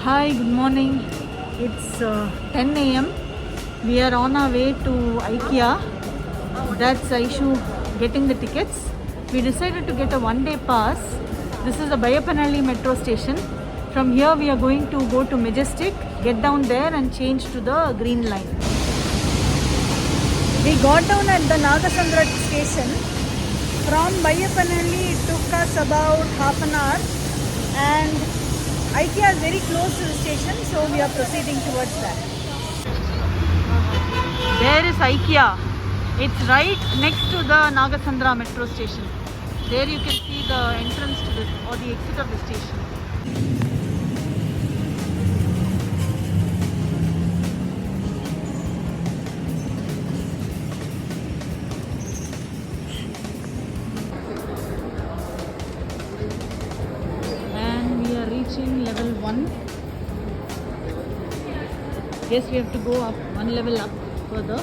Hi, good morning. It's 10 a.m. We are on our way to IKEA. That's the issue, getting the tickets. We decided to get a one-day pass. This is the Bayapanalli metro station. From here we are going to go to Majestic, get down there and change to the green line. We got down at the Nagasandra station. From Bayapanalli it took us about half an hour, and IKEA is very close to the station, so we are proceeding towards that. There is IKEA. It's right next to the Nagasandra metro station. There you can see the entrance to the exit of the station. Level 1. Yes, we have to go up one level up further.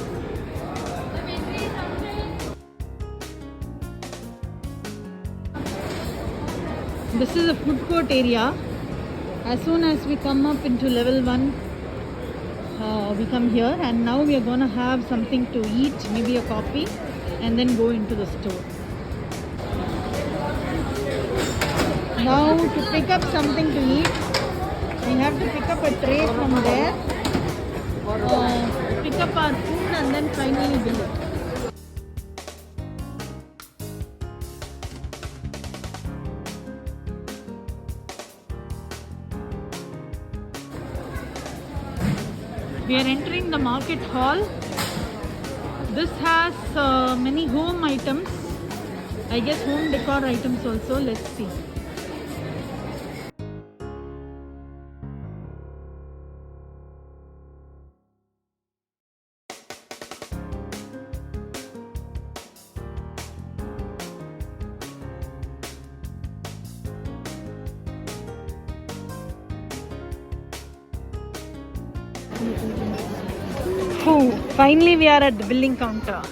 This is a food court area. As soon as we come up into level 1, we come here, and now we are going to have something to eat, maybe a coffee, and then go into the store. Now to pick up something to eat, we have to pick up a tray from there, pick up our food and then finally bill it. We are entering the market hall. This has many home items, I guess home decor items also. Let's see. Finally we are at the billing counter.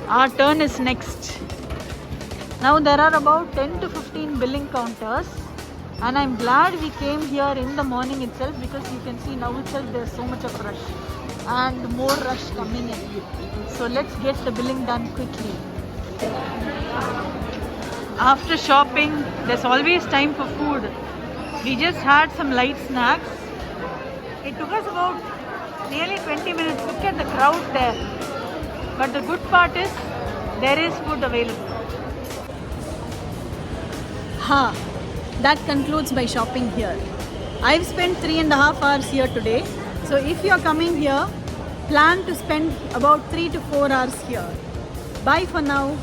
Our turn is next. Now there are about 10 to 15 billing counters, and I'm glad we came here in the morning itself, because you can see now itself there's so much of rush and more rush coming in. So let's get the billing done quickly. After shopping, there's always time for food. We just had some light snacks. It took us about nearly 20 minutes. Look at the crowd there. But the good part is there is food available. That concludes my shopping here. I've spent 3.5 hours here today. So if you're coming here, plan to spend about 3 to 4 hours here. Bye for now.